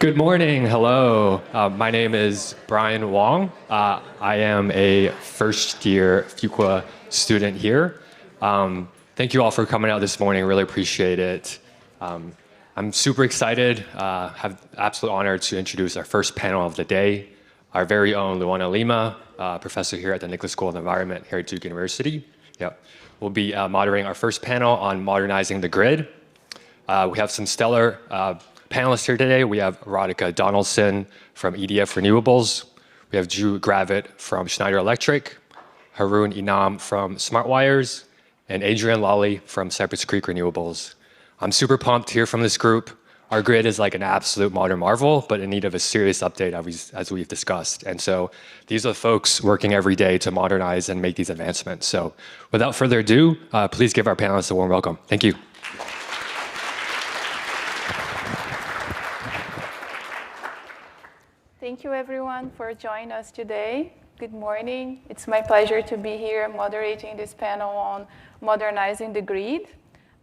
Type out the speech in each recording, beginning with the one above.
Good morning. Hello. My name is Brian Wong. I am a first-year Fuqua student here. Thank you all for coming out this morning. Really appreciate it. I'm super excited. Have the absolute honor to introduce our first panel of the day, our very own Luana Lima, professor here at the Nicholas School of Environment here at Duke University. Yep. We'll be moderating our first panel on modernizing the grid. We have some stellar panelists here today. We have Radhika Donaldson from EDF Renewables. We have Drew Gravitt from Schneider Electric, Haroon Inam from SmartWires, and Adrian Lally from Cypress Creek Renewables. I'm super pumped to hear from this group. Our grid is like an absolute modern marvel, but in need of a serious update as we've discussed. And so these are the folks working every day to modernize and make these advancements. So without further ado, please give our panelists a warm welcome. Thank you. Thank you, everyone, for joining us today. Good morning. It's my pleasure to be here moderating this panel on modernizing the grid.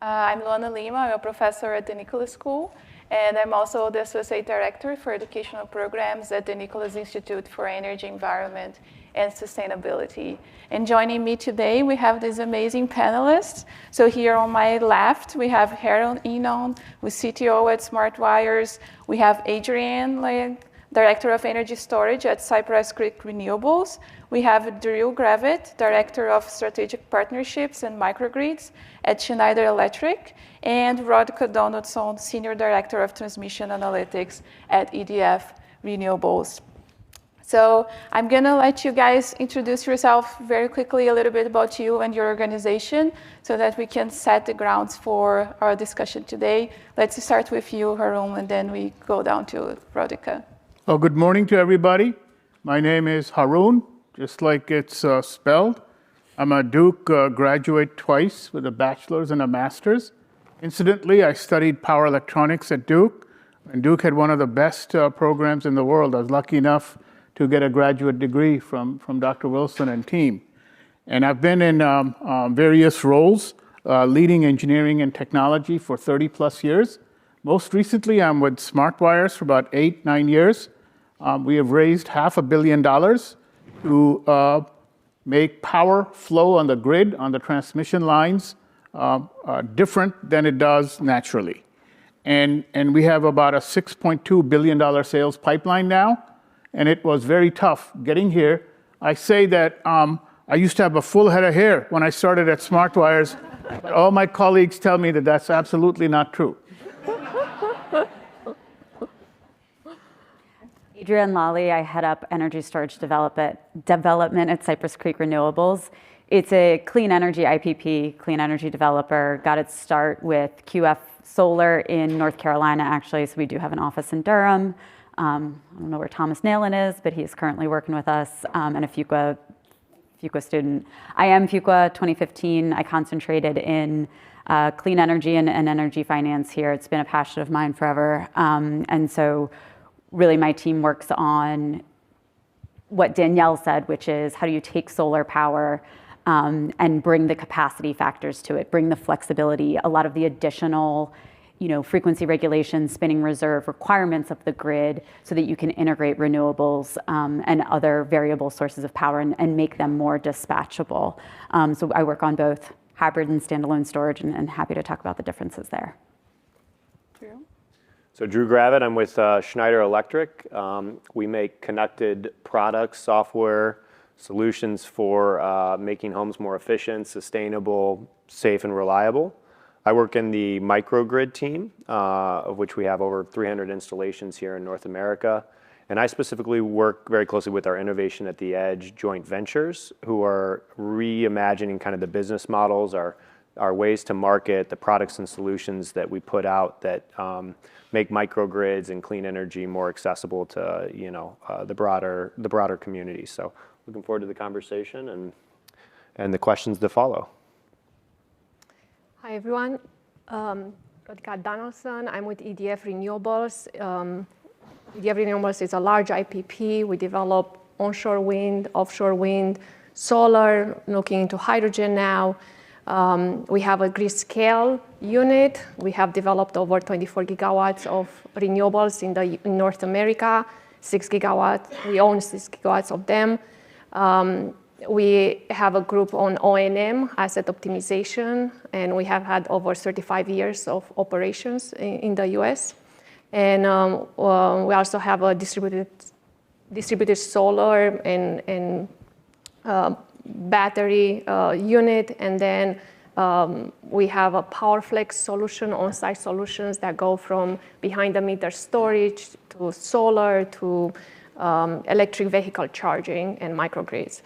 I'm Luana Lima. I'm a professor at the Nicholas School, and I'm also the Associate Director for Educational Programs at the Nicholas Institute for Energy, Environment, and Sustainability. And joining me today, we have these amazing panelists. So here on my left, we have Haroon Inam, who's CTO at SmartWires. We have Adrian, Director of Energy Storage at Cypress Creek Renewables. We have Drew Gravitt, Director of Strategic Partnerships and Microgrids at Schneider Electric, and Radhika Donaldson, Senior Director of Transmission Analytics at EDF Renewables. So I'm gonna let you guys introduce yourself very quickly, a little bit about you and your organization, so that we can set the grounds for our discussion today. Let's start with you, Haroon, and then we go down to Radhika. Well, good morning to everybody. My name is Haroon, just like it's spelled. I'm a Duke graduate twice with a bachelor's and a master's. Incidentally, I studied power electronics at Duke, and Duke had one of the best programs in the world. I was lucky enough to get a graduate degree from Dr. Wilson and team. And I've been in various roles, leading engineering and technology for 30 plus years. Most recently, I'm with SmartWires for about 8-9 years. We have raised $500 million to make power flow on the grid, on the transmission lines, different than it does naturally. And we have about a $6.2 billion sales pipeline now, and it was very tough getting here. I say that I used to have a full head of hair when I started at SmartWires, but all my colleagues tell me that that's absolutely not true. Adrian Lally, I head up energy storage development at Cypress Creek Renewables. It's a clean energy IPP, clean energy developer. Got its start with QF Solar in North Carolina, actually, so we do have an office in Durham. I don't know where Thomas Nalen is, but he's currently working with us, and a Fuqua student. I am Fuqua 2015. I concentrated in clean energy and energy finance here. It's been a passion of mine forever, and so really, my team works on what Danielle said, which is how do you take solar power and bring the capacity factors to it, bring the flexibility, a lot of the additional frequency regulation, spinning reserve requirements of the grid so that you can integrate renewables and other variable sources of power and make them more dispatchable. So I work on both hybrid and standalone storage and happy to talk about the differences there. So Drew Gravitt, I'm with Schneider Electric. We make connected products, software, solutions for making homes more efficient, sustainable, safe, and reliable. I work in the microgrid team, of which we have over 300 installations here in North America. And I specifically work very closely with our Innovation at the Edge joint ventures, who are reimagining kind of the business models, our ways to market, the products and solutions that we put out that make microgrids and clean energy more accessible to the broader community. So looking forward to the conversation and the questions that follow. Hi everyone, Radhika Donaldson. I'm with EDF Renewables. EDF Renewables is a large IPP. We develop onshore wind, offshore wind, solar, looking into hydrogen now. We have a grid scale unit. We have developed over 24 gigawatts of renewables in North America, 6 gigawatts. We own 6 gigawatts of them. We have a group on O&M, asset optimization, and we have had over 35 years of operations in the US. And we also have a distributed solar and battery unit, and then we have a PowerFlex solution, on-site solutions that go from behind-the-meter storage to solar to electric vehicle charging and microgrids.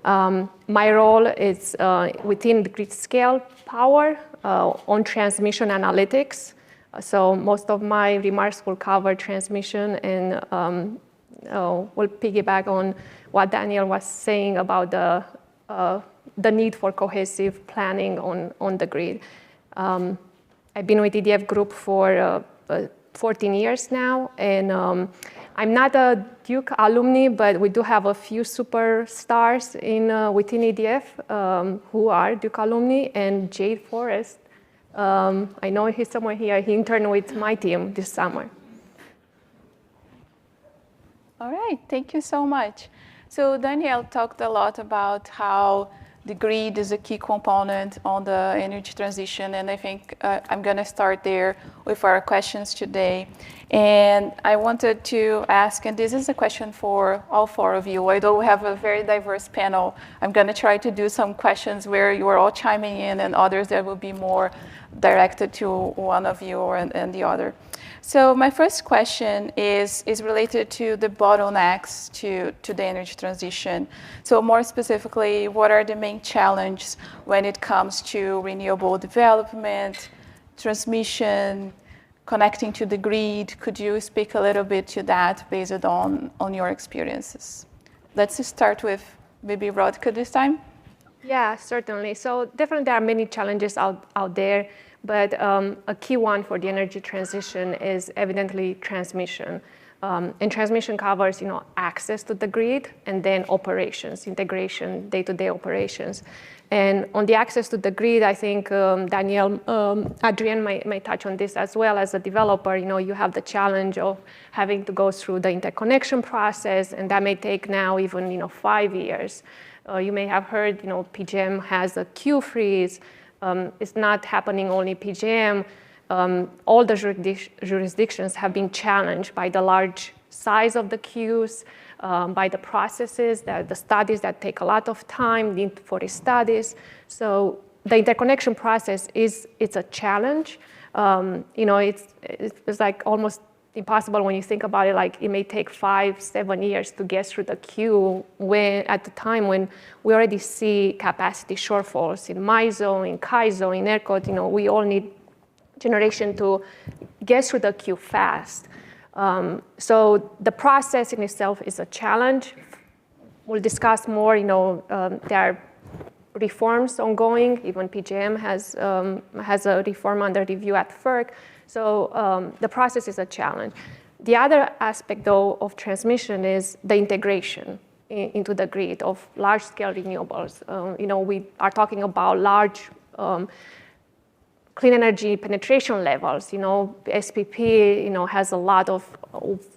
My role is within the grid scale power on transmission analytics. So most of my remarks will cover transmission, and will piggyback on what Daniel was saying about the need for cohesive planning on the grid. I've been with EDF Group for 14 years now, and I'm not a Duke alumni, but we do have a few superstars within EDF who are Duke alumni, and Jade Forrest, I know he's somewhere here, he interned with my team this summer. All right, thank you so much. So Danielle talked a lot about how the grid is a key component on the energy transition, and I think I'm going to start there with our questions today. And I wanted to ask, and this is a question for all four of you, although we have a very diverse panel, I'm going to try to do some questions where you are all chiming in, and others that will be more directed to one of you and the other. So my first question is related to the bottlenecks to the energy transition. So more specifically, what are the main challenges when it comes to renewable development, transmission, connecting to the grid? Could you speak a little bit to that based on your experiences? Let's start with maybe Radka this time. Yeah, certainly. So definitely there are many challenges out there, but a key one for the energy transition is evidently transmission. And transmission covers, access to the grid and then operations, integration, day-to-day operations. And on the access to the grid, I think Danielle, Adrienne might touch on this as well. As a developer, you have the challenge of having to go through the interconnection process, and that may take now even 5 years. You may have heard, PJM has a queue freeze. It's not happening only PJM. All the jurisdictions have been challenged by the large size of the queues, by the processes, the studies that take a lot of time, need for studies. So the interconnection process it's a challenge. It's like almost impossible when you think about it. Like it may take 5-7 years to get through the queue at the time when we already see capacity shortfalls in MISO, in CAISO, in ERCOT. We all need generation to get through the queue fast. So the process in itself is a challenge. We'll discuss more. There are reforms ongoing. Even PJM has a reform under review at FERC. So the process is a challenge. The other aspect, though, of transmission is the integration into the grid of large-scale renewables. We are talking about large clean energy penetration levels. SPP, has a lot of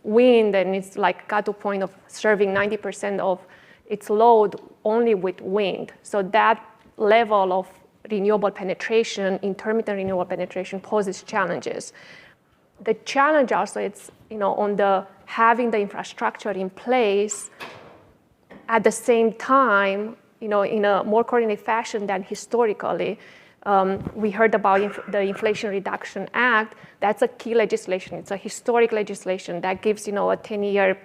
wind, and it's like got to a point of serving 90% of its load only with wind. So that level of renewable penetration, intermittent renewable penetration, poses challenges. The challenge also it's on having the infrastructure in place at the same time, in a more coordinated fashion than historically. We heard about the Inflation Reduction Act. That's a key legislation. It's a historic legislation that gives a 10-year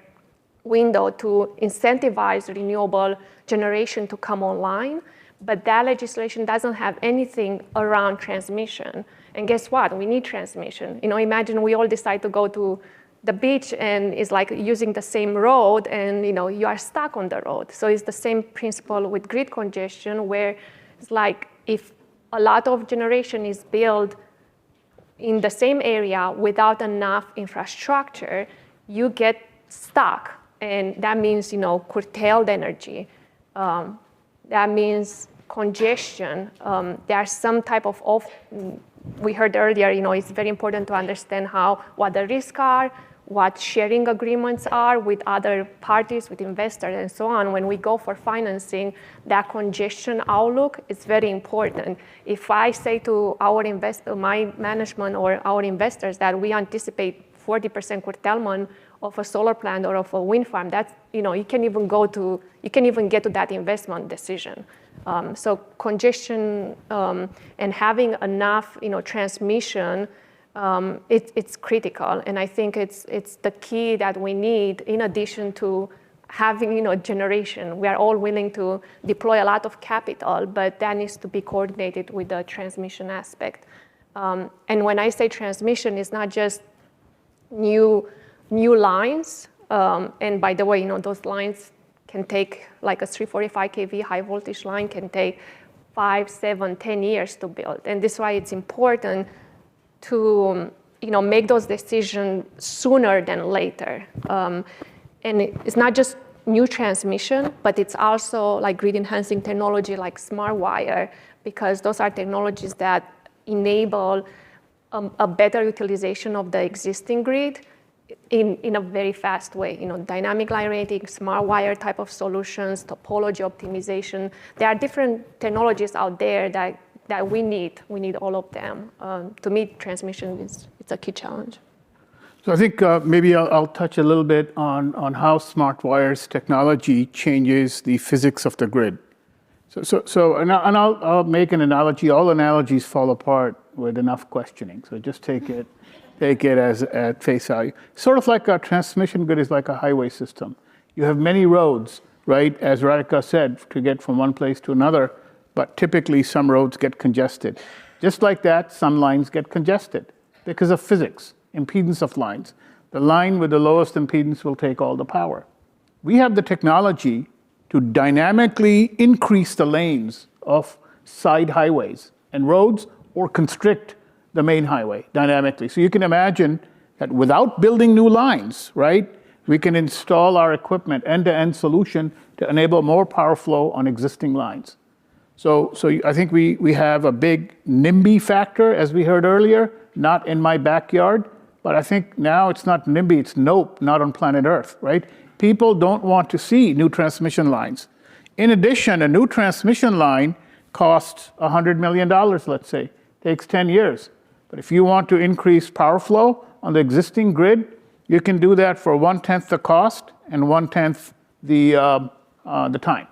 window to incentivize renewable generation to come online. But that legislation doesn't have anything around transmission. And guess what? We need transmission. Imagine we all decide to go to the beach and it's like using the same road, and you are stuck on the road. So it's the same principle with grid congestion, where it's like if a lot of generation is built in the same area without enough infrastructure, you get stuck. And that means, curtailed energy. That means congestion. There's some type of we heard earlier, it's very important to understand what the risks are, what sharing agreements are with other parties, with investors, and so on. When we go for financing, that congestion outlook is very important. If I say to my management or our investors that we anticipate 40% curtailment of a solar plant or of a wind farm, that's, you can even get to that investment decision. So congestion and having enough, transmission, it's critical, and I think it's the key that we need in addition to having generation. We are all willing to deploy a lot of capital, but that needs to be coordinated with the transmission aspect. And when I say transmission, it's not just new lines. And by the way, those lines can take, like a 345 kV high voltage line can take 5, 7, 10 years to build. And this is why it's important to make those decisions sooner than later. And it's not just new transmission, but it's also like grid enhancing technology like smart wire, because those are technologies that enable a better utilization of the existing grid in a very fast way. Dynamic line rating, smart wire type of solutions, topology optimization. There are different technologies out there that we need. We need all of them. To me, transmission it's a key challenge. So I think maybe I'll touch a little bit on how smart wires technology changes the physics of the grid. And I'll make an analogy. All analogies fall apart with enough questioning. So just take it as at face value. Sort of like a transmission grid is like a highway system. You have many roads, right? As Radhika said, to get from one place to another, but typically some roads get congested. Just like that, some lines get congested because of physics, impedance of lines. The line with the lowest impedance will take all the power. We have the technology to dynamically increase the lanes of side highways and roads or constrict the main highway dynamically. So you can imagine that without building new lines, right, we can install our equipment, end-to-end solution to enable more power flow on existing lines. So I think we have a big NIMBY factor, as we heard earlier, not in my backyard, but I think now it's not NIMBY, it's NOPE, not on planet Earth, right? People don't want to see new transmission lines. In addition, a new transmission line costs $100 million, let's say, takes 10 years. But if you want to increase power flow on the existing grid, you can do that for 1/10 the cost and 1/10 the time.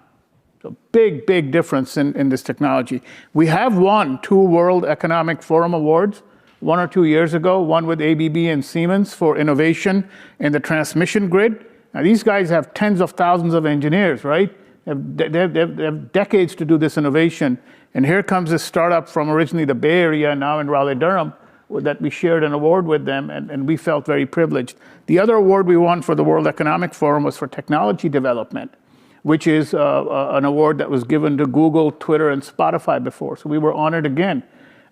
So big difference in this technology. We have won 2 World Economic Forum awards, 1 or 2 years ago, one with ABB and Siemens for innovation in the transmission grid. Now these guys have tens of thousands of engineers, right? They have decades to do this innovation. And here comes this startup from originally the Bay Area, now in Raleigh-Durham, that we shared an award with them, and we felt very privileged. The other award we won for the World Economic Forum was for technology development, which is an award that was given to Google, Twitter, and Spotify before. So we were honored again.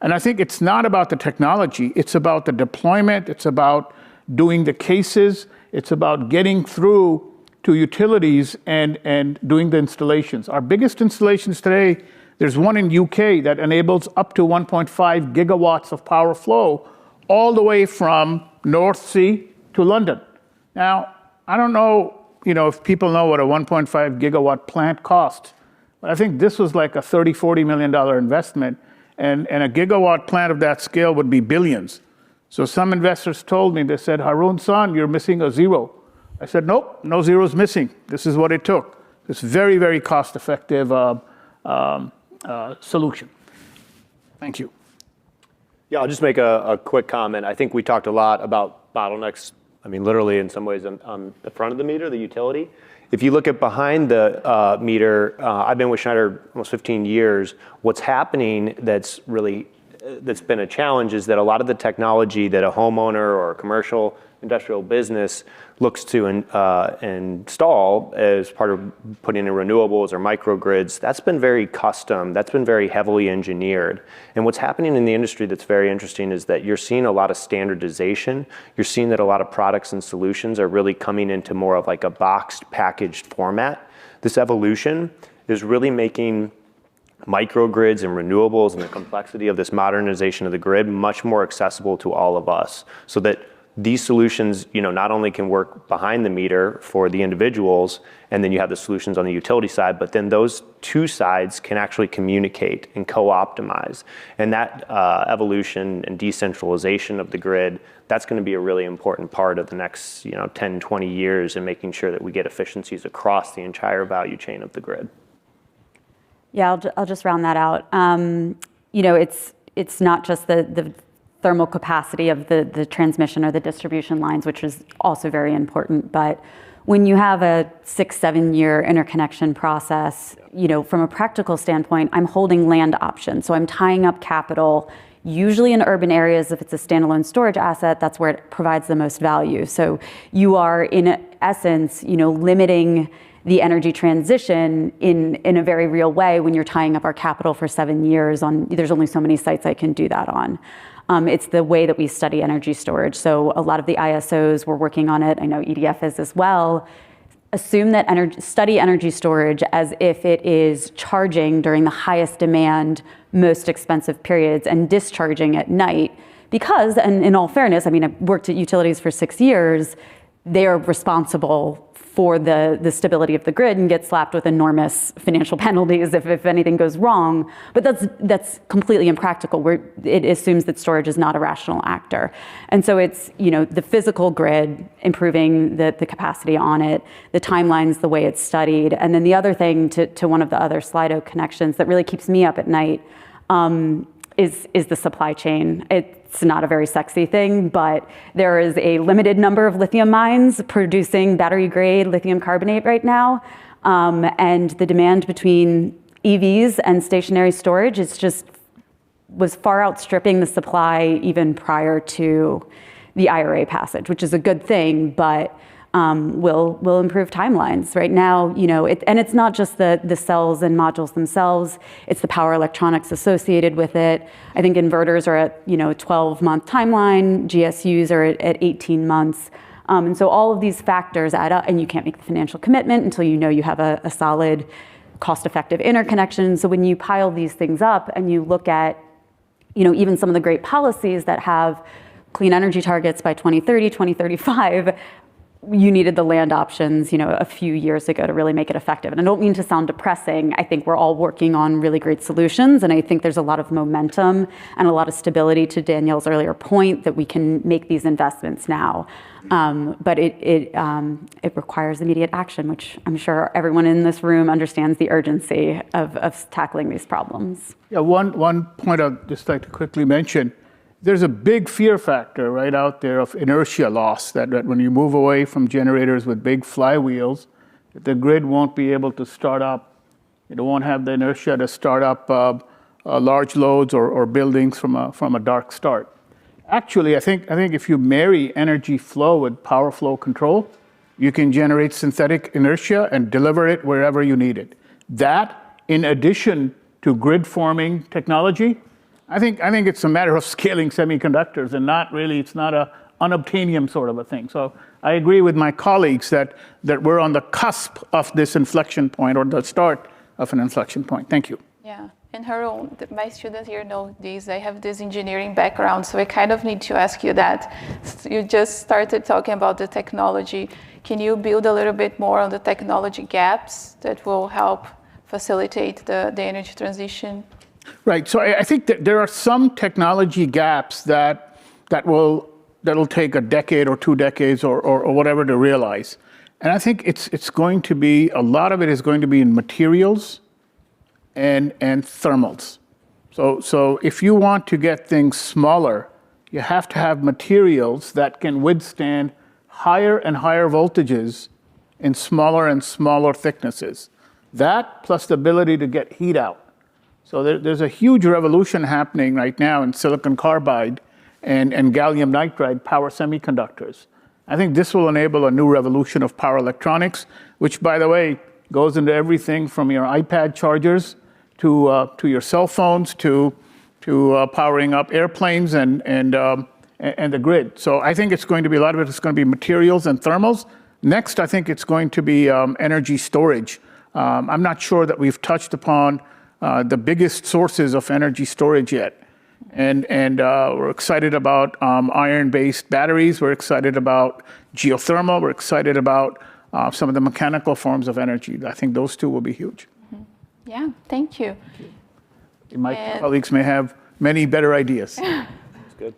And I think it's not about the technology, it's about the deployment, it's about doing the cases, it's about getting through to utilities and doing the installations. Our biggest installations today, there's one in UK that enables up to 1.5 gigawatts of power flow all the way from North Sea to London. Now, I don't know, if people know what a 1.5 gigawatt plant costs, but I think this was like a $30, $40 million investment, and a gigawatt plant of that scale would be billions. So some investors told me, they said, Haroon-san, you're missing a zero. I said, nope, no zeros missing. This is what it took. This very, very cost-effective solution. Thank you. Yeah, I'll just make a quick comment. I think we talked a lot about bottlenecks, literally in some ways on the front of the meter, the utility. If you look at behind the meter, I've been with Schneider almost 15 years. What's happening that's been a challenge is that a lot of the technology that a homeowner or a commercial industrial business looks to install as part of putting in renewables or microgrids, that's been very custom, that's been very heavily engineered. And what's happening in the industry that's very interesting is that you're seeing a lot of standardization. You're seeing that a lot of products and solutions are really coming into more of like a boxed, packaged format. This evolution is really making microgrids and renewables and the complexity of this modernization of the grid much more accessible to all of us, so that these solutions, not only can work behind the meter for the individuals, and then you have the solutions on the utility side, but then those two sides can actually communicate and co-optimize. And that evolution and decentralization of the grid, that's going to be a really important part of the next 10, 20 years in making sure that we get efficiencies across the entire value chain of the grid. Yeah, I'll just round that out. It's not just the thermal capacity of the transmission or the distribution lines, which is also very important. But when you have a 6-7 year interconnection process, from a practical standpoint, I'm holding land options. So I'm tying up capital, usually in urban areas. If it's a standalone storage asset, that's where it provides the most value. So you are, in essence, limiting the energy transition in a very real way when you're tying up our capital for 7 years there's only so many sites I can do that on. It's the way that we study energy storage. So a lot of the ISOs were working on it. I know EDF is as well. Assume that study energy storage as if it is charging during the highest demand, most expensive periods and discharging at night. Because, and in all fairness, I've worked at utilities for 6 years, they are responsible for the stability of the grid and get slapped with enormous financial penalties if anything goes wrong. But that's completely impractical. It assumes that storage is not a rational actor. And so it's the physical grid, improving the capacity on it, the timelines, the way it's studied. And then the other thing to one of the other Slido connections that really keeps me up at night is the supply chain. It's not a very sexy thing, but there is a limited number of lithium mines producing battery-grade lithium carbonate right now, and the demand between EVs and stationary storage was far outstripping the supply even prior to the IRA passage, which is a good thing, but will improve timelines. Right now, and it's not just the cells and modules themselves, it's the power electronics associated with it. I think inverters are at, a 12-month timeline, GSUs are at 18 months. And so all of these factors add up, and you can't make the financial commitment until you have a solid, cost-effective interconnection. So when you pile these things up and you look at, even some of the great policies that have clean energy targets by 2030, 2035, you needed the land options, a few years ago to really make it effective. And I don't mean to sound depressing. I think we're all working on really great solutions, and I think there's a lot of momentum and a lot of stability, to Danielle's earlier point, that we can make these investments now. But it requires immediate action, which I'm sure everyone in this room understands the urgency of tackling these problems. Yeah, one point I'd just like to quickly mention. There's a big fear factor right out there of inertia loss, that when you move away from generators with big flywheels, the grid won't be able to start up. It won't have the inertia to start up large loads or buildings from a dark start. Actually, I think if you marry energy flow with power flow control, you can generate synthetic inertia and deliver it wherever you need it. That, in addition to grid forming technology, I think it's a matter of scaling semiconductors, and it's not a unobtainium sort of a thing. So I agree with my colleagues that we're on the cusp of this inflection point, or the start of an inflection point. Thank you. Yeah, and Haroon, my students here know this. I have this engineering background, so I kind of need to ask you that. You just started talking about the technology. Can you build a little bit more on the technology gaps that will help facilitate the energy transition? Right. So I think that there are some technology gaps that'll take a decade or 2 decades or whatever to realize. And I think it's going to be, a lot of it is going to be in materials and thermals. So if you want to get things smaller, you have to have materials that can withstand higher and higher voltages in smaller and smaller thicknesses. That plus the ability to get heat out. So there's a huge revolution happening right now in silicon carbide and gallium nitride power semiconductors. I think this will enable a new revolution of power electronics, which, by the way, goes into everything from your iPad chargers to your cell phones to powering up airplanes and the grid. So I think it's going to be, a lot of it is going to be materials and thermals. Next, I think it's going to be energy storage. I'm not sure that we've touched upon the biggest sources of energy storage yet. And we're excited about iron-based batteries. We're excited about geothermal. We're excited about some of the mechanical forms of energy. I think those two will be huge. Yeah, thank you. My And- colleagues may have many better ideas. That's good.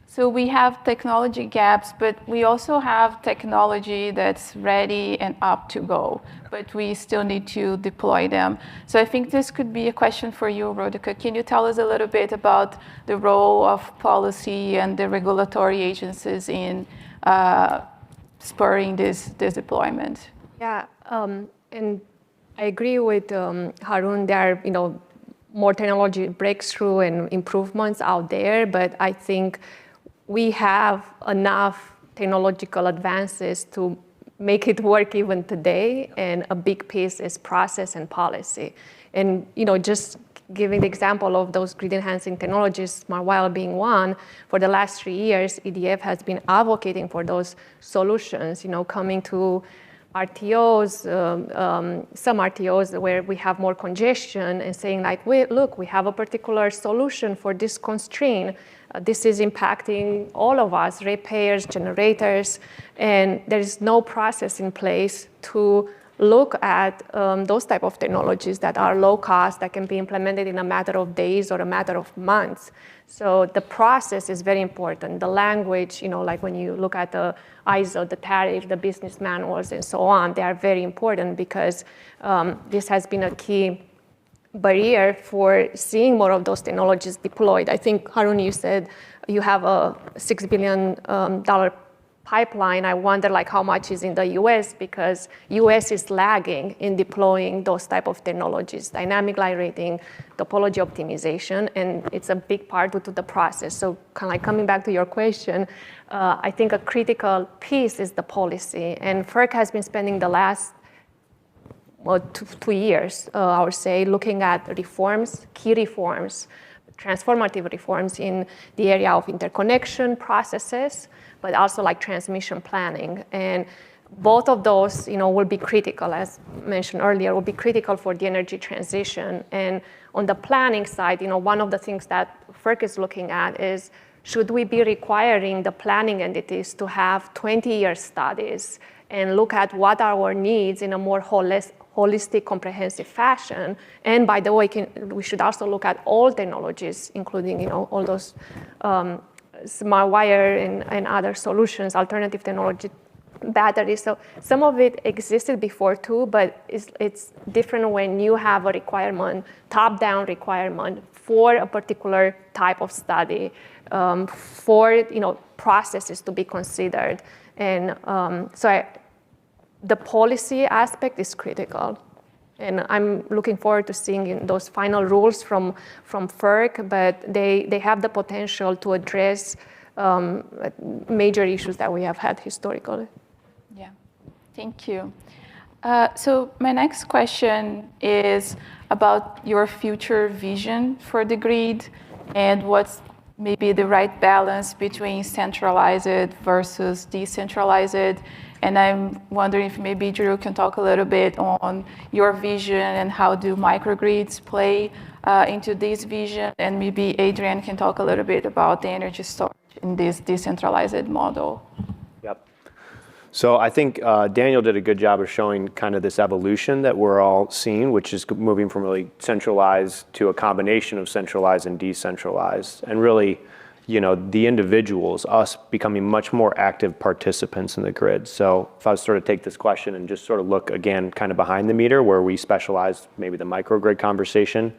So we have technology gaps, but we also have technology that's ready and up to go, but we still need to deploy them. So I think this could be a question for you, Radhika. Can you tell us a little bit about the role of policy and the regulatory agencies in spurring this deployment? Yeah, and I agree with Harun. There are, more technology breakthrough and improvements out there, but I think we have enough technological advances to make it work even today, and a big piece is process and policy. And just giving the example of those grid enhancing technologies, Smart Wire being one, for the last 3 years, EDF has been advocating for those solutions, coming to RTOs, some RTOs where we have more congestion and saying like, look, we have a particular solution for this constraint. This is impacting all of us, ratepayers, generators, and there is no process in place to look at those type of technologies that are low cost, that can be implemented in a matter of days or a matter of months. So the process is very important. The language, like when you look at the ISO, the tariff, the business manuals, and so on, they are very important because this has been a key barrier for seeing more of those technologies deployed. I think, Harun, you said you have a $6 billion pipeline. I wonder how much is in the US, because US is lagging in deploying those type of technologies, dynamic light rating, topology optimization, and it's a big part to the process. So kind of coming back to your question, I think a critical piece is the policy, and FERC has been spending the last 2 years, I would say, looking at reforms, key reforms, transformative reforms in the area of interconnection processes, but also transmission planning. And both of those, will be critical, as mentioned earlier, will be critical for the energy transition. And on the planning side, one of the things that FERC is looking at is, should we be requiring the planning entities to have 20-year studies and look at what are our needs in a more holistic, comprehensive fashion? And by the way, we should also look at all technologies, including all those Smart Wire and other solutions, alternative technology, batteries. So some of it existed before too, but it's different when you have a requirement, top-down requirement for a particular type of study, for processes to be considered. And the policy aspect is critical. And I'm looking forward to seeing those final rules from FERC, but they have the potential to address major issues that we have had historically. Yeah, thank you. So my next question is about your future vision for the grid and what's maybe the right balance between centralized versus decentralized. And I'm wondering if maybe Drew can talk a little bit on your vision and how do microgrids play into this vision. And maybe Adrian can talk a little bit about the energy storage in this decentralized model. Yep. So I think Daniel did a good job of showing kind of this evolution that we're all seeing, which is moving from really centralized to a combination of centralized and decentralized. And really, the individuals, us becoming much more active participants in the grid. So if I was sort of take this question and just sort of look again kind of behind the meter where we specialize, maybe the microgrid conversation,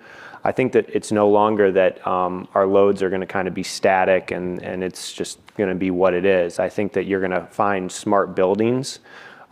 I think that it's no longer that our loads are going to kind of be static and it's just going to be what it is. I think that you're going to find smart buildings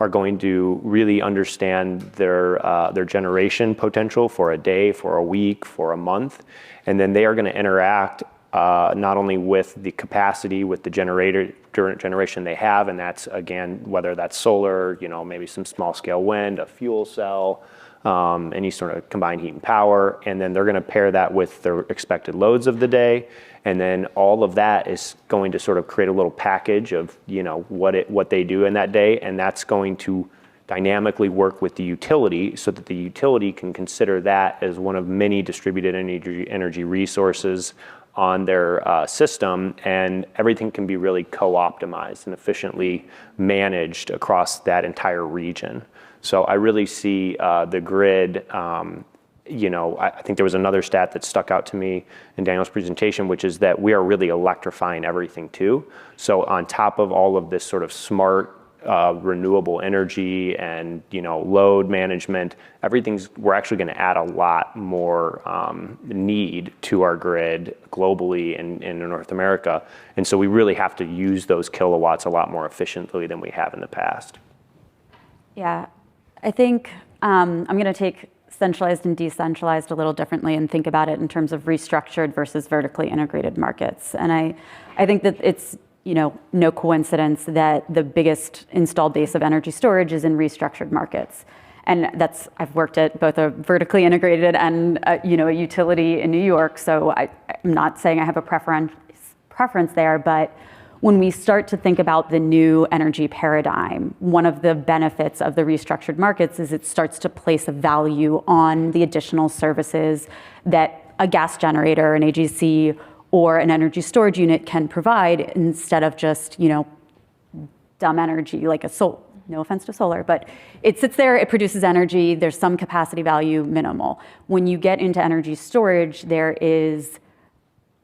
are going to really understand their generation potential for a day, for a week, for a month, and then they are going to interact not only with the capacity, with the generation they have, and that's, again, whether that's solar, maybe some small scale wind, a fuel cell, any sort of combined heat and power, and then they're going to pair that with the expected loads of the day, and then all of that is going to sort of create a little package of, what they do in that day, and that's going to dynamically work with the utility so that the utility can consider that as one of many distributed energy resources on their system, and everything can be really co-optimized and efficiently managed across that entire region. So I really see the grid, I think there was another stat that stuck out to me in Daniel's presentation, which is that we are really electrifying everything too. So on top of all of this sort of smart renewable energy and load management, we're actually going to add a lot more need to our grid globally in North America, and so we really have to use those kilowatts a lot more efficiently than we have in the past. Yeah, I think I'm going to take centralized and decentralized a little differently and think about it in terms of restructured versus vertically integrated markets. And I think that it's no coincidence that the biggest installed base of energy storage is in restructured markets. And I've worked at both a vertically integrated and a utility in New York, so I'm not saying I have a preference there, but when we start to think about the new energy paradigm, one of the benefits of the restructured markets is it starts to place a value on the additional services that a gas generator, an AGC, or an energy storage unit can provide, instead of just, dumb energy like no offense to solar, but it sits there, it produces energy, there's some capacity value, minimal. When you get into energy storage, there is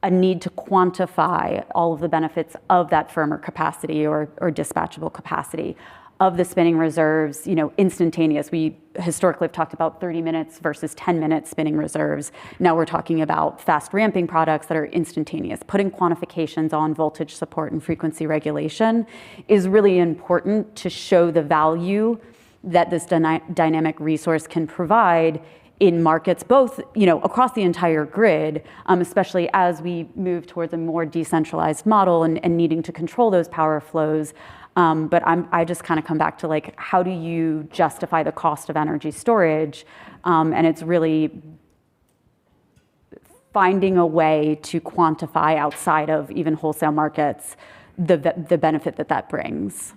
a need to quantify all of the benefits of that firmer capacity or dispatchable capacity, of the spinning reserves, instantaneous. We historically have talked about 30 minutes versus 10-minute spinning reserves. Now we're talking about fast ramping products that are instantaneous. Putting quantifications on voltage support and frequency regulation is really important to show the value that this dynamic resource can provide in markets, both across the entire grid, especially as we move towards a more decentralized model and needing to control those power flows. But I just kind of come back to how do you justify the cost of energy storage? And it's really finding a way to quantify outside of even wholesale markets the benefit that brings.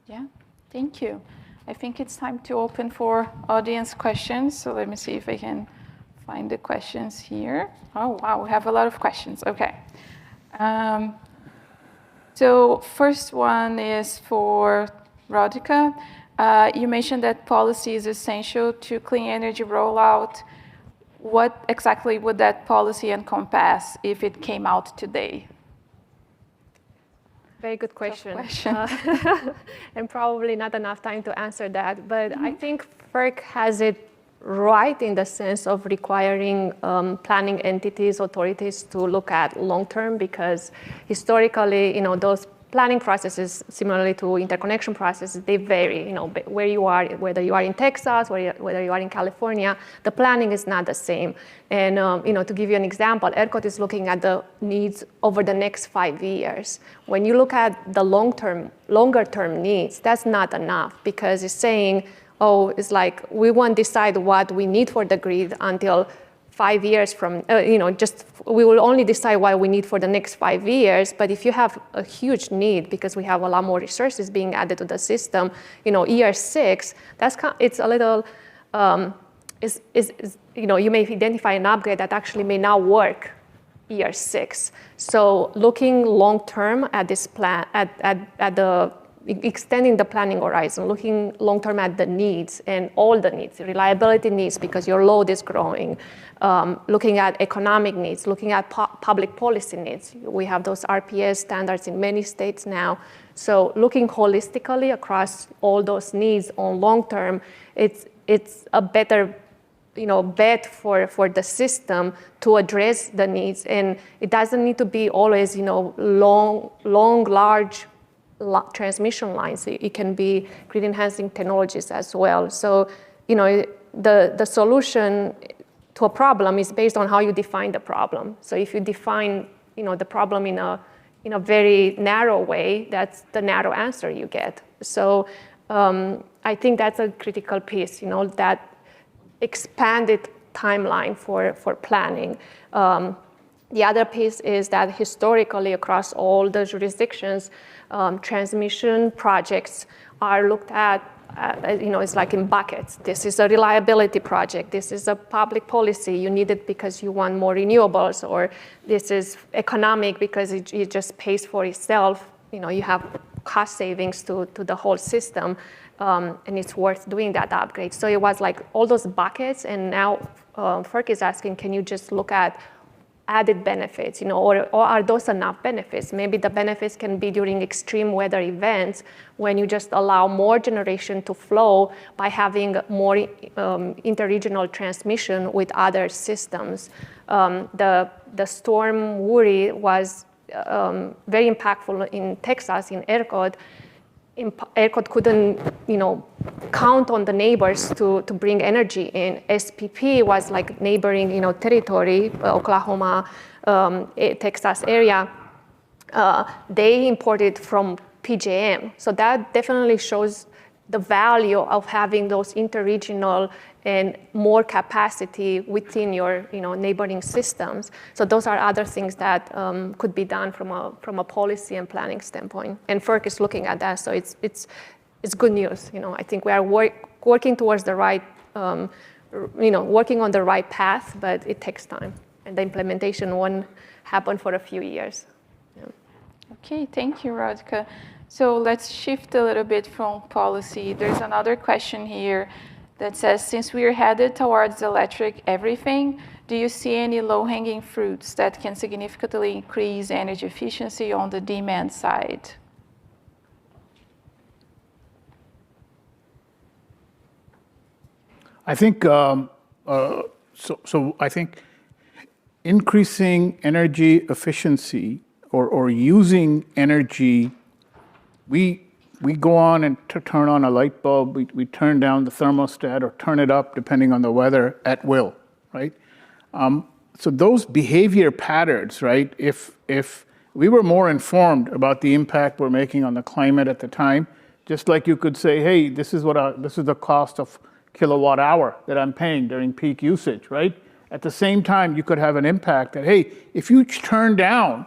Yeah, thank you. I think it's time to open for audience questions. So let me see if I can find the questions here. Oh, wow, we have a lot of questions. Okay. So first one is for Radhika. You mentioned that policy is essential to clean energy rollout. What exactly would that policy encompass if it came out today? Very good question. And probably not enough time to answer that. But I think FERC has it right in the sense of requiring planning entities, authorities to look at long-term, because historically, those planning processes, similarly to interconnection processes, they vary. Where you are, whether you are in Texas, whether you are in California, the planning is not the same. And to give you an example, ERCOT is looking at the needs over the next 5 years. When you look at the longer-term needs, that's not enough, because it's saying, it's like we won't decide what we need for the grid until 5 years from, we will only decide what we need for the next 5 years. But if you have a huge need, because we have a lot more resources being added to the system, year 6, it's a little, you may identify an upgrade that actually may not work year 6. So looking long-term at this plan, at the extending the planning horizon, looking long-term at the needs and all the needs, reliability needs because your load is growing, looking at economic needs, looking at public policy needs. We have those RPS standards in many states now. So looking holistically across all those needs on long-term, it's a better bet for the system to address the needs. And it doesn't need to be always, long, large transmission lines. It can be grid enhancing technologies as well. So, the solution to a problem is based on how you define the problem. So if you define, the problem in a very narrow way, that's the narrow answer you get. So I think that's a critical piece, that expanded timeline for planning. The other piece is that historically across all the jurisdictions, transmission projects are looked at it's like in buckets. This is a reliability project. This is a public policy. You need it because you want more renewables, or this is economic because it just pays for itself. You have cost savings to the whole system, and it's worth doing that upgrade. So it was like all those buckets, and now FERC is asking, can you just look at added benefits, or are those enough benefits? Maybe the benefits can be during extreme weather events when you just allow more generation to flow by having more interregional transmission with other systems. The storm Uri was very impactful in Texas, in ERCOT. ERCOT couldn't, count on the neighbors to bring energy in. SPP was like neighboring, territory, Oklahoma, Texas area. They imported from PJM. So that definitely shows the value of having those interregional and more capacity within your neighboring systems. So those are other things that could be done from a policy and planning standpoint. And FERC is looking at that, so it's good news. I think we are working towards the right, working on the right path, but it takes time, and the implementation won't happen for a few years. Yeah. Okay, thank you, Radhika. So let's shift a little bit from policy. There's another question here that says, since we are headed towards electric everything, do you see any low-hanging fruits that can significantly increase energy efficiency on the demand side? I think I think increasing energy efficiency or using energy, we go on and turn on a light bulb, we turn down the thermostat or turn it up depending on the weather at will, right? So those behavior patterns, right? If we were more informed about the impact we're making on the climate at the time, just like you could say, hey, this is the cost of kilowatt hour that I'm paying during peak usage, right? At the same time, you could have an impact that, hey, if you turn down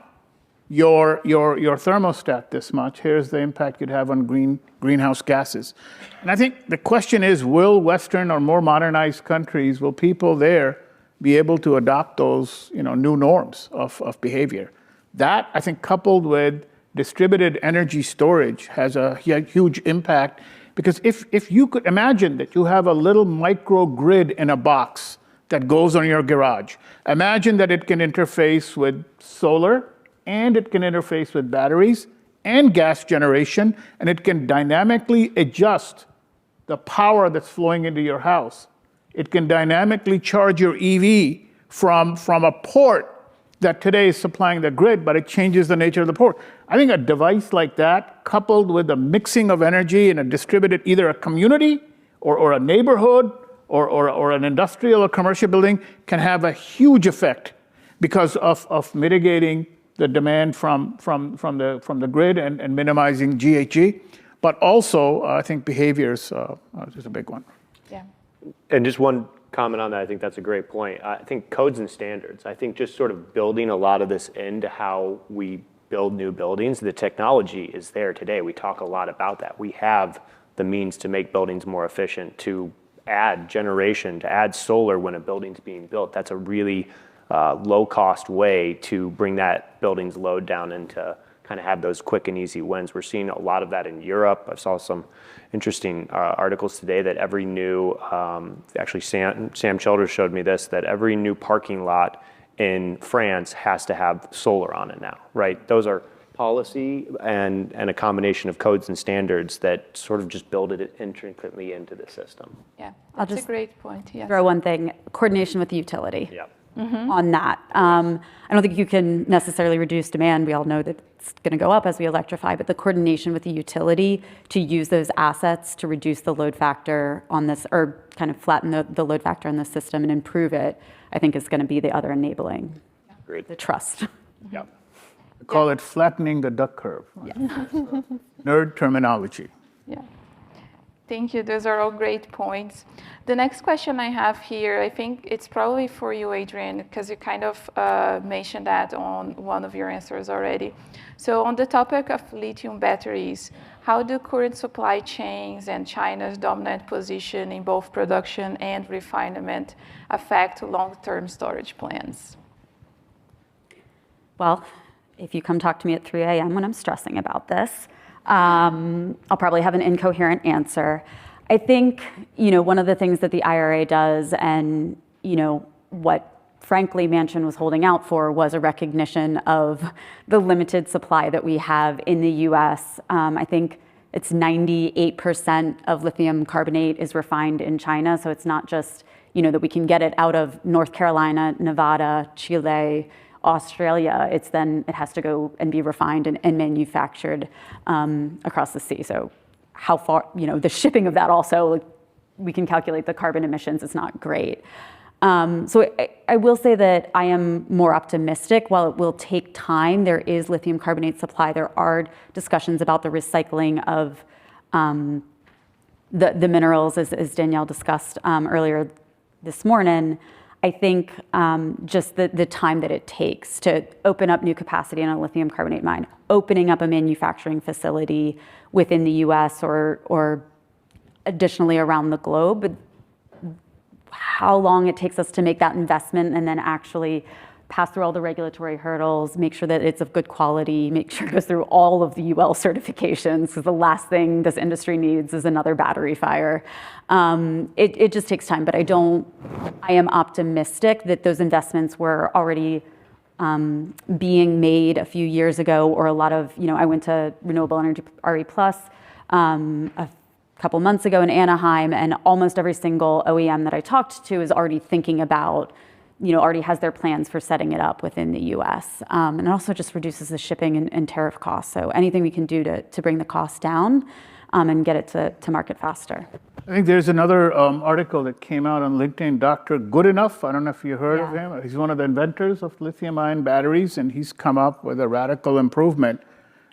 your thermostat this much, here's the impact you'd have on greenhouse gases. And I think the question is, will Western or more modernized countries, will people there be able to adopt those new norms of behavior? That, I think, coupled with distributed energy storage has a huge impact. Because if you could imagine that you have a little microgrid in a box that goes on your garage, imagine that it can interface with solar, and it can interface with batteries and gas generation, and it can dynamically adjust the power that's flowing into your house. It can dynamically charge your EV from a port that today is supplying the grid, but it changes the nature of the port. I think a device like that, coupled with a mixing of energy in a distributed, either a community or a neighborhood or an industrial or commercial building, can have a huge effect because of mitigating the demand from the grid and minimizing GHG. But also, I think behaviors is a big one. Yeah. And just one comment on that, I think that's a great point. I think codes and standards, I think just sort of building a lot of this into how we build new buildings, the technology is there today. We talk a lot about that. We have the means to make buildings more efficient, to add generation, to add solar when a building's being built. That's a really low-cost way to bring that building's load down and to kind of have those quick and easy wins. We're seeing a lot of that in Europe. I saw some interesting articles today that every new, actually Sam Childers showed me this, that every new parking lot in France has to have solar on it now, right? Those are policy and a combination of codes and standards that sort of just build it intricately into the system. Yeah, I'll that's a just great point. Yes. throw one thing, coordination with the utility. Yeah. On that. I don't think you can necessarily reduce demand. We all know that it's going to go up as we electrify, but the coordination with the utility to use those assets to reduce the load factor on this, or kind of flatten the load factor on the system and improve it, I think is going to be the other enabling, Agreed. the trust. Yeah. I call it flattening the duck curve. Nerd terminology. Yeah. Thank you. Those are all great points. The next question I have here, I think it's probably for you, Adrian, because you kind of mentioned that on one of your answers already. So on the topic of lithium batteries, how do current supply chains and China's dominant position in both production and refinement affect long-term storage plans? Well, if you come talk to me at 3 a.m. when I'm stressing about this, I'll probably have an incoherent answer. I think, one of the things that the IRA does, and, what frankly Manchin was holding out for, was a recognition of the limited supply that we have in the US. I think it's 98% of lithium carbonate is refined in China. So it's not just, that we can get it out of North Carolina, Nevada, Chile, Australia. It has to go and be refined and manufactured across the sea. So how far, the shipping of that also, we can calculate the carbon emissions. It's not great. So I will say that I am more optimistic. While it will take time, there is lithium carbonate supply. There are discussions about the recycling of the minerals, as Danielle discussed earlier this morning. I think just the time that it takes to open up new capacity in a lithium carbonate mine, opening up a manufacturing facility within the US or additionally around the globe, how long it takes us to make that investment and then actually pass through all the regulatory hurdles, make sure that it's of good quality, make sure it goes through all of the UL certifications, because the last thing this industry needs is another battery fire. It just takes time, but I am optimistic that those investments were already being made a few years ago, or a lot of, I went to Renewable Energy RE Plus a couple months ago in Anaheim, and almost every single OEM that I talked to is already thinking about, already has their plans for setting it up within the US. And it also just reduces the shipping and tariff costs. So anything we can do to bring the cost down and get it to market faster. I think there's another article that came out on LinkedIn, Dr. Goodenough. I don't know if you heard of him. He's one of the inventors of lithium-ion batteries, and he's come up with a radical improvement.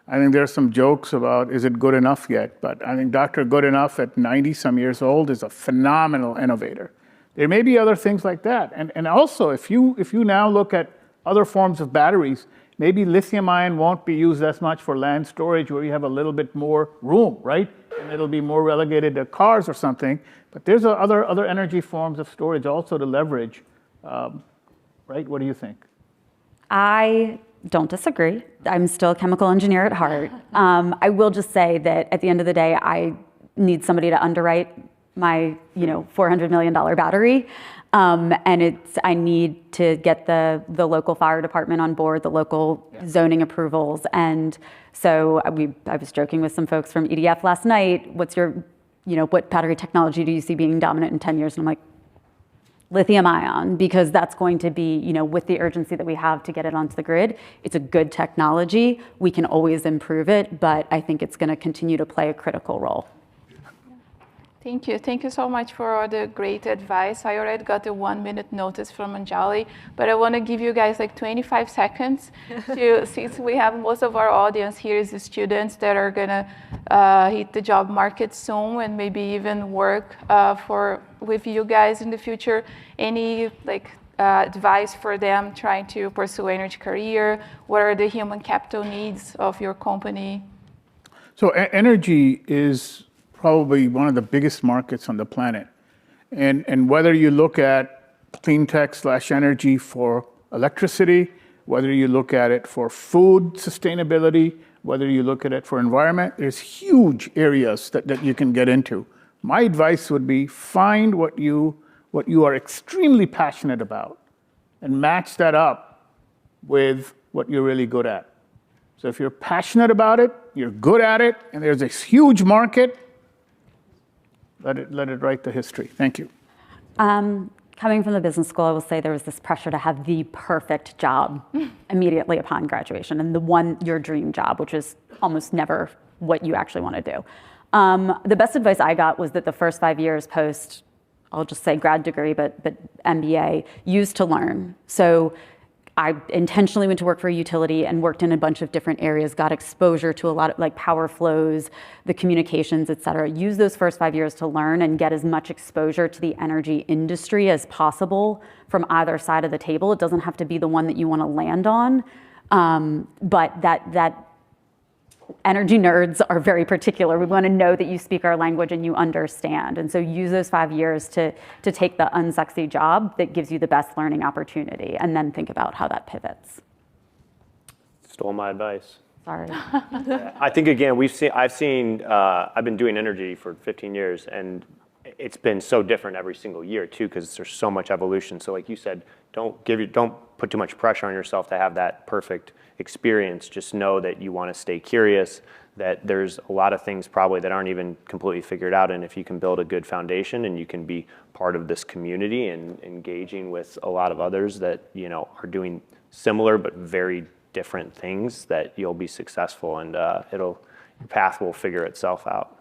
I think there's some jokes about, is it good enough yet? But I think Dr. Goodenough at 90-some years old is a phenomenal innovator. There may be other things like that. And also, if you now look at other forms of batteries, maybe lithium-ion won't be used as much for land storage where you have a little bit more room, right? And it'll be more relegated to cars or something. But there's other energy forms of storage also to leverage, right? What do you think? I don't disagree. I'm still a chemical engineer at heart. I will just say that at the end of the day, I need somebody to underwrite my, $400 million battery. And I need to get the local fire department on board, the local zoning approvals. And so I was joking with some folks from EDF last night. What's your, what battery technology do you see being dominant in 10 years? And I'm like, lithium ion, because that's going to be, with the urgency that we have to get it onto the grid, it's a good technology. We can always improve it, but I think it's going to continue to play a critical role. Thank you. Thank you so much for all the great advice. I already got a 1-minute notice from Anjali, but I want to give you guys like 25 seconds since we have most of our audience here is the students that are going to hit the job market soon and maybe even work with you guys in the future. Any advice for them trying to pursue energy career? What are the human capital needs of your company? So energy is probably one of the biggest markets on the planet. And whether you look at clean tech / energy for electricity, whether you look at it for food sustainability, whether you look at it for environment, there's huge areas that you can get into. My advice would be find what you are extremely passionate about and match that up with what you're really good at. So if you're passionate about it, you're good at it, and there's a huge market, let it write the history. Thank you. Coming from the business school, I will say there was this pressure to have the perfect job immediately upon graduation, and your dream job, which is almost never what you actually want to do. The best advice I got was that the first 5 years post, I'll just say grad degree, but MBA, used to learn. So I intentionally went to work for a utility and worked in a bunch of different areas, got exposure to a lot of power flows, the communications, et cetera. Use those first 5 years to learn and get as much exposure to the energy industry as possible from either side of the table. It doesn't have to be the one that you want to land on, but that energy nerds are very particular. We want to know that you speak our language and you understand. And so use those 5 years to take the unsexy job that gives you the best learning opportunity, and then think about how that pivots. Stole my advice. Sorry. I think again, I've been doing energy for 15 years, and it's been so different every single year too, because there's so much evolution. So like you said, don't put too much pressure on yourself to have that perfect experience. Just know that you want to stay curious, that there's a lot of things probably that aren't even completely figured out. And if you can build a good foundation and you can be part of this community and engaging with a lot of others that, you know, are doing similar but very different things, that you'll be successful, and your path will figure itself out.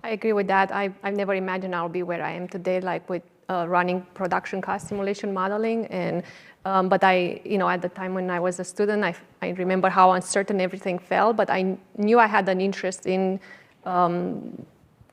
I agree with that. I've never imagined I'll be where I am today, like with running production cost simulation modeling. And but at the time when I was a student, I remember how uncertain everything felt. But I knew I had an interest in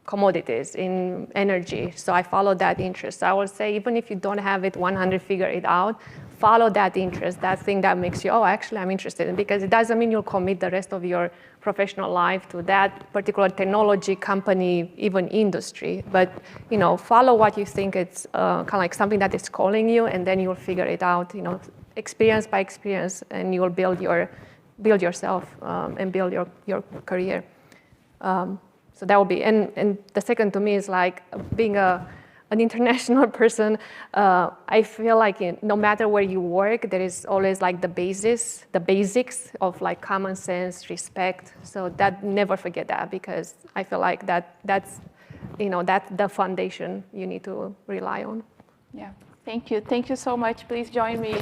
commodities, in energy. So I followed that interest. So I would say, even if you don't have it 100 figured it out, follow that interest, that thing that makes you, oh, actually, I'm interested in, because it doesn't mean you'll commit the rest of your professional life to that particular technology company, even industry. But, you know, follow what you think it's kind of like something that is calling you, and then you'll figure it out, you know, experience by experience, and you'll build yourself and build your career. So that will be, and the second to me is like being an international person. I feel like no matter where you work, there is always like the basics of like common sense, respect. So that, never forget that, because I feel like that's the foundation you need to rely on. Yeah, thank you. Thank you so much. Please join me.